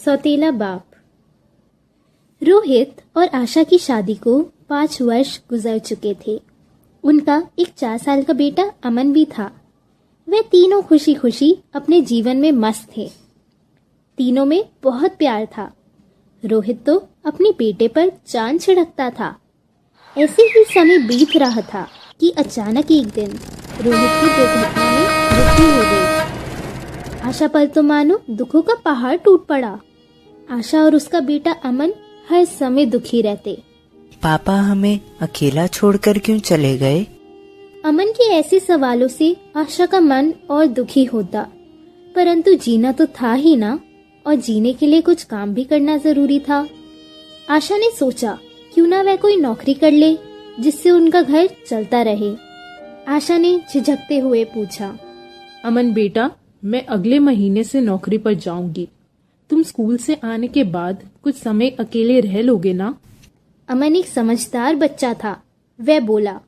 सौतेला बाप। रोहित और आशा की शादी को 5 वर्ष गुजर चुके थे। उनका एक 4 साल का बेटा अमन भी था। वे तीनों खुशी खुशी अपने जीवन में मस्त थे। तीनों में बहुत प्यार था। रोहित तो अपने बेटे पर जान छिड़कता था। ऐसे ही समय बीत रहा था कि अचानक एक दिन रोहित की दुर्घटना में मृत्यु हो गई। आशा पर तो मानो दुखों का पहाड़ टूट पड़ा। आशा और उसका बेटा अमन हर समय दुखी रहते। पापा हमें अकेला छोड़कर क्यों चले गए? अमन के ऐसे सवालों से आशा का मन और दुखी होता। परंतु जीना तो था ही ना, और जीने के लिए कुछ काम भी करना जरूरी था। आशा ने सोचा क्यों ना वह कोई नौकरी कर ले जिससे उनका घर चलता रहे। आशा ने झिझकते हुए पूछा, अमन बेटा, मैं अगले महीने से नौकरी पर जाऊंगी। तुम स्कूल से आने के बाद कुछ समय अकेले रह लोगे ना? अमन एक समझदार बच्चा था। वह बोला,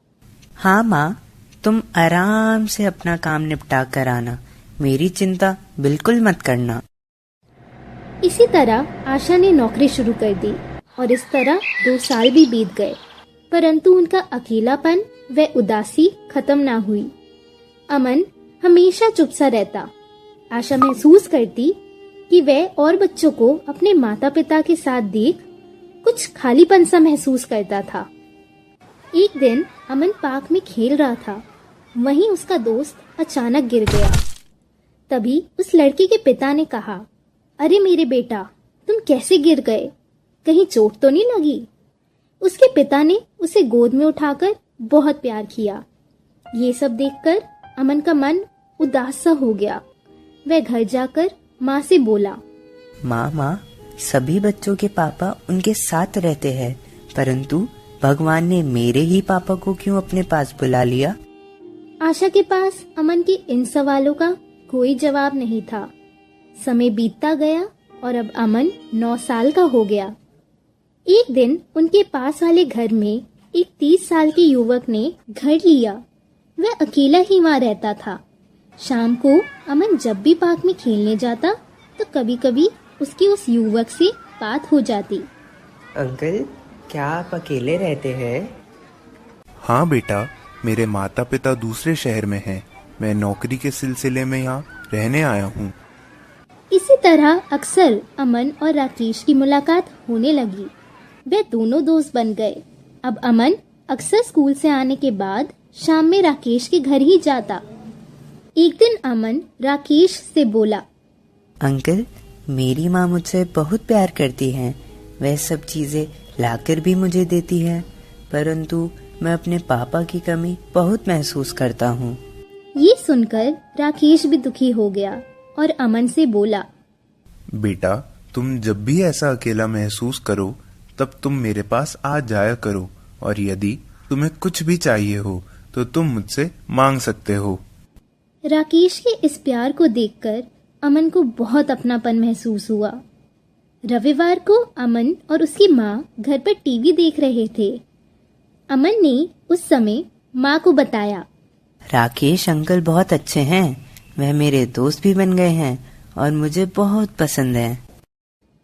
हाँ माँ, तुम आराम से अपना काम निपटा कर आना, मेरी चिंता बिल्कुल मत करना। इसी तरह आशा ने नौकरी शुरू कर दी और इस तरह 2 साल भी बीत गए। परंतु उनका अकेलापन व उदासी खत्म ना हुई। अमन हमेशा चुप सा रहता। आशा महसूस करती कि वह और बच्चों को अपने माता पिता के साथ देख कुछ खालीपन सा महसूस करता था। एक दिन अमन पार्क में खेल रहा था। वहीं उसका दोस्त अचानक गिर गया। तभी उस लड़के के पिता ने कहा, अरे मेरे बेटा, तुम कैसे गिर गए? कहीं चोट तो नहीं लगी? उसके पिता ने उसे गोद में उठाकर बहुत प्यार किया। ये सब देखकर अमन का मन उदास सा हो गया। वह घर जाकर माँ से बोला, माँ, सभी बच्चों के पापा उनके साथ रहते हैं, परंतु भगवान ने मेरे ही पापा को क्यों अपने पास बुला लिया? आशा के पास अमन के इन सवालों का कोई जवाब नहीं था। समय बीतता गया और अब अमन 9 साल का हो गया। एक दिन उनके पास वाले घर में एक 30 साल के युवक ने घर लिया। वह अकेला ही वहाँ रहता था। शाम को अमन जब भी पार्क में खेलने जाता तो कभी कभी उसकी उस युवक से बात हो जाती। अंकल, क्या आप अकेले रहते हैं? हाँ बेटा, मेरे माता पिता दूसरे शहर में हैं। मैं नौकरी के सिलसिले में यहाँ रहने आया हूँ। इसी तरह अक्सर अमन और राकेश की मुलाकात होने लगी। वे दोनों दोस्त बन गए। अब अमन अक्सर स्कूल से आने के बाद शाम में राकेश के घर ही जाता। एक दिन अमन राकेश से बोला, अंकल, मेरी माँ मुझसे बहुत प्यार करती हैं। वह सब चीजें लाकर भी मुझे देती है, परंतु मैं अपने पापा की कमी बहुत महसूस करता हूँ। ये सुनकर राकेश भी दुखी हो गया और अमन से बोला, बेटा, तुम जब भी ऐसा अकेला महसूस करो तब तुम मेरे पास आ जाया करो, और यदि तुम्हें कुछ भी चाहिए हो तो तुम मुझसे मांग सकते हो। राकेश के इस प्यार को देखकर अमन को बहुत अपनापन महसूस हुआ। रविवार को अमन और उसकी माँ घर पर टीवी देख रहे थे। अमन ने उस समय माँ को बताया, राकेश अंकल बहुत अच्छे हैं। वह मेरे दोस्त भी बन गए हैं और मुझे बहुत पसंद है।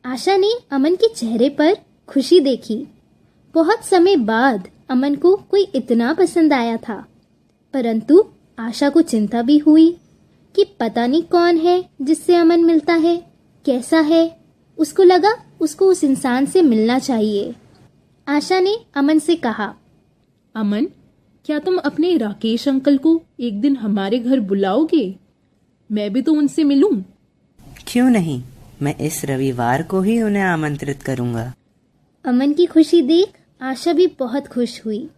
आशा ने अमन के चेहरे पर खुशी देखी। बहुत समय बाद अमन को कोई इतना पसंद आया था। परंतु आशा को चिंता भी हुई कि पता नहीं कौन है जिससे अमन मिलता है, कैसा है। उसको लगा उसको उस इंसान से मिलना चाहिए। आशा ने अमन से कहा, अमन, क्या तुम अपने राकेश अंकल को एक दिन हमारे घर बुलाओगे? मैं भी तो उनसे मिलूं। क्यों नहीं, मैं इस रविवार को ही उन्हें आमंत्रित करूंगा। अमन की खुशी देख आशा भी बहुत खुश हुई।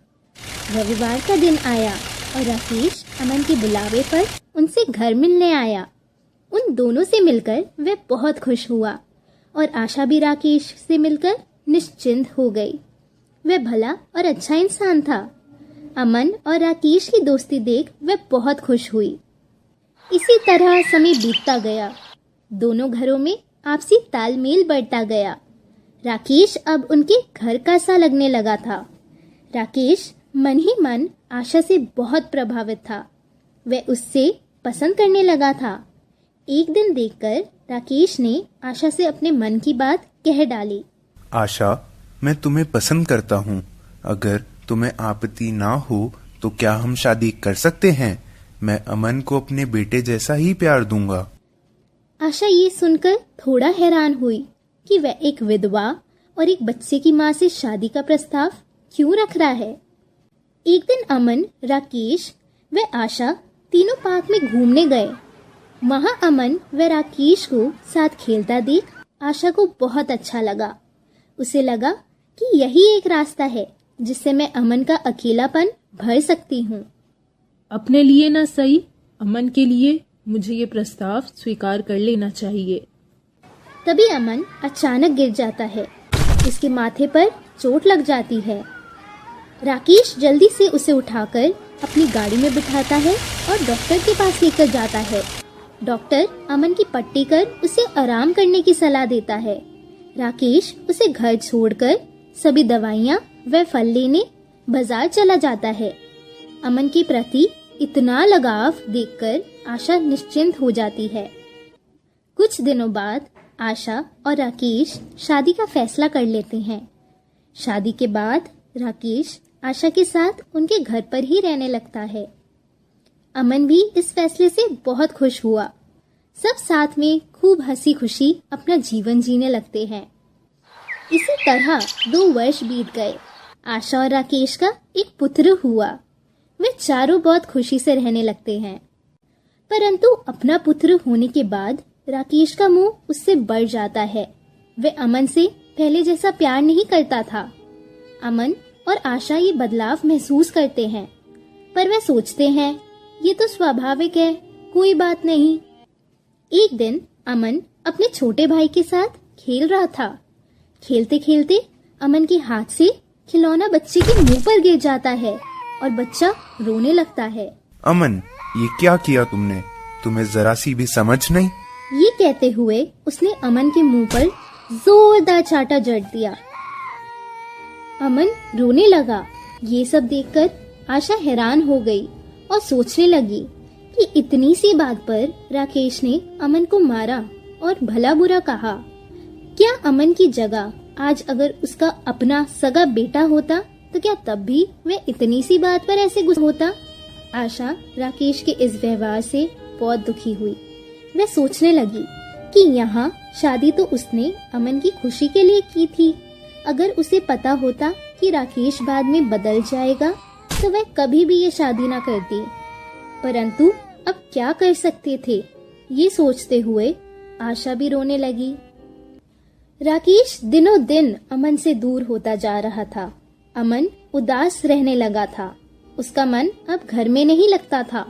रविवार का दिन आया और राकेश अमन के बुलावे पर उनसे घर मिलने आया। उन दोनों से मिलकर वह बहुत खुश हुआ और आशा भी राकेश से मिलकर निश्चिंत हो गई। वह भला और अच्छा इंसान था। अमन और राकेश की दोस्ती देख वह बहुत खुश हुई। इसी तरह समय बीतता गया। दोनों घरों में आपसी तालमेल बढ़ता गया। राकेश अब उनके घर का सा लगने लगा था। राकेश मन ही मन आशा से बहुत प्रभावित था। वह उससे पसंद करने लगा था। एक दिन देखकर राकेश ने आशा से अपने मन की बात कह डाली। आशा, मैं तुम्हें पसंद करता हूँ। अगर तुम्हें आपत्ति ना हो तो क्या हम शादी कर सकते हैं? मैं अमन को अपने बेटे जैसा ही प्यार दूंगा। आशा ये सुनकर थोड़ा हैरान हुई कि वह एक विधवा और एक बच्चे की माँ से शादी का प्रस्ताव क्यों रख रहा है। एक दिन अमन, राकेश व आशा तीनों पार्क में घूमने गए। वहाँ अमन व राकेश को साथ खेलता देख आशा को बहुत अच्छा लगा। उसे लगा कि यही एक रास्ता है जिससे मैं अमन का अकेलापन भर सकती हूँ। अपने लिए ना सही, अमन के लिए मुझे ये प्रस्ताव स्वीकार कर लेना चाहिए। तभी अमन अचानक गिर जाता है। उसके माथे पर चोट लग जाती है। राकेश जल्दी से उसे उठाकर अपनी गाड़ी में बिठाता है और डॉक्टर के पास लेकर जाता है। डॉक्टर अमन की पट्टी कर उसे आराम करने की सलाह देता है। राकेश उसे घर छोड़कर सभी दवाइयाँ व फल लेने बाजार चला जाता है। अमन के प्रति इतना लगाव देखकर आशा निश्चिंत हो जाती है। कुछ दिनों बाद आशा और राकेश शादी का फैसला कर लेते हैं। शादी के बाद राकेश आशा के साथ उनके घर पर ही रहने लगता है। अमन भी इस फैसले से बहुत खुश हुआ। सब साथ में खूब हंसी खुशी अपना जीवन जीने लगते हैं। इसी तरह 2 वर्ष बीत गए। आशा और राकेश का एक पुत्र हुआ। वे चारों बहुत खुशी से रहने लगते हैं। परंतु अपना पुत्र होने के बाद राकेश का मुंह उससे बढ़ जाता है। वह अमन से पहले जैसा प्यार नहीं करता था। अमन और आशा ये बदलाव महसूस करते हैं, पर वे सोचते हैं ये तो स्वाभाविक है, कोई बात नहीं। एक दिन अमन अपने छोटे भाई के साथ खेल रहा था। खेलते खेलते अमन के हाथ से खिलौना बच्चे के मुंह पर गिर जाता है और बच्चा रोने लगता है। अमन, ये क्या किया तुमने? तुम्हें जरा सी भी समझ नहीं? ये कहते हुए उसने अमन के मुंह पर जोरदार चाटा जड़ दिया। अमन रोने लगा। ये सब देखकर आशा हैरान हो गई और सोचने लगी कि इतनी सी बात पर राकेश ने अमन को मारा और भला बुरा कहा। क्या अमन की जगह आज अगर उसका अपना सगा बेटा होता तो क्या तब भी वह इतनी सी बात पर ऐसे गुस्सा होता? आशा राकेश के इस व्यवहार से बहुत दुखी हुई। वह सोचने लगी कि यहाँ शादी तो उसने अमन की खुशी के लिए की थी। अगर उसे पता होता कि राकेश बाद में बदल जाएगा तो वह कभी भी ये शादी ना करती। परंतु अब क्या कर सकते थे, ये सोचते हुए आशा भी रोने लगी। राकेश दिनों दिन अमन से दूर होता जा रहा था। अमन उदास रहने लगा था। उसका मन अब घर में नहीं लगता था।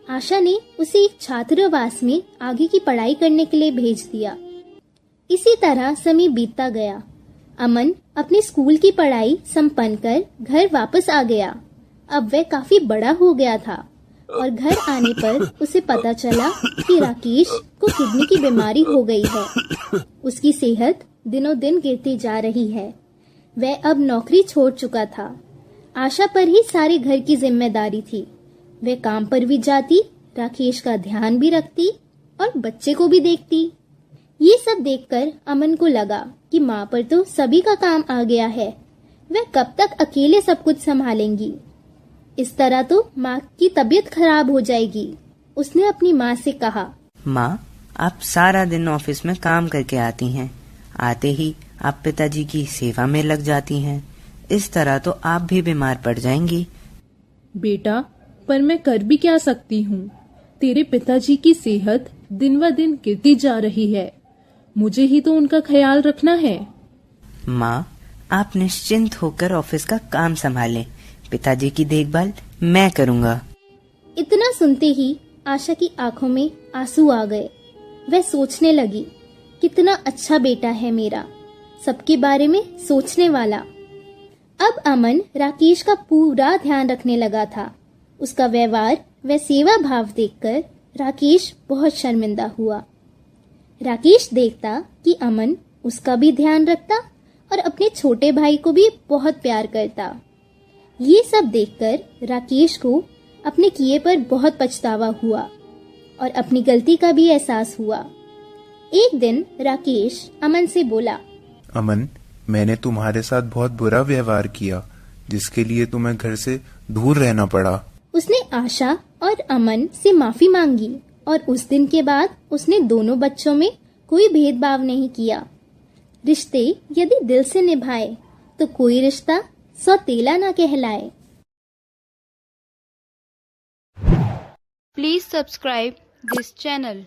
आशा ने उसे एक छात्रावास में आगे की पढ़ाई करने के लिए भेज दिया। इसी तरह समय बीतता गया। अमन अपने स्कूल की पढ़ाई संपन्न कर घर वापस आ गया। अब वह काफी बड़ा हो गया था और घर आने पर उसे पता चला कि राकेश को किडनी की बीमारी हो गई है। उसकी सेहत दिनों दिन गिरती जा रही है। वह अब नौकरी छोड़ चुका था। आशा पर ही सारे घर की जिम्मेदारी थी। वह काम पर भी जाती, राकेश का ध्यान भी रखती और बच्चे को भी देखती। ये सब देखकर अमन को लगा कि माँ पर तो सभी का काम आ गया है। वह कब तक अकेले सब कुछ संभालेंगी? इस तरह तो माँ की तबीयत खराब हो जाएगी। उसने अपनी माँ से कहा, माँ, आप सारा दिन ऑफिस में काम करके आती हैं। आते ही आप पिताजी की सेवा में लग जाती हैं। इस तरह तो आप भी बीमार पड़ जाएंगी। बेटा, पर मैं कर भी क्या सकती हूँ? तेरे पिताजी की सेहत दिन व दिन गिरती जा रही है। मुझे ही तो उनका ख्याल रखना है। माँ, आप निश्चिंत होकर ऑफिस का काम संभालें। पिताजी की देखभाल मैं करूँगा। इतना सुनते ही आशा की आंखों में आंसू आ गए। वह सोचने लगी, कितना अच्छा बेटा है मेरा, सबके बारे में सोचने वाला। अब अमन राकेश का पूरा ध्यान रखने लगा था। उसका व्यवहार व सेवा भाव देखकर राकेश बहुत शर्मिंदा हुआ। राकेश देखता कि अमन उसका भी ध्यान रखता और अपने छोटे भाई को भी बहुत प्यार करता। ये सब देखकर राकेश को अपने किए पर बहुत पछतावा हुआ और अपनी गलती का भी एहसास हुआ। एक दिन राकेश अमन से बोला, अमन, मैंने तुम्हारे साथ बहुत बुरा व्यवहार किया, जिसके लिए तुम्हें घर से दूर रहना पड़ा। उसने आशा और अमन से माफी मांगी और उस दिन के बाद उसने दोनों बच्चों में कोई भेदभाव नहीं किया। रिश्ते यदि दिल से निभाए तो कोई रिश्ता सौतेला ना कहलाए। Please subscribe this channel.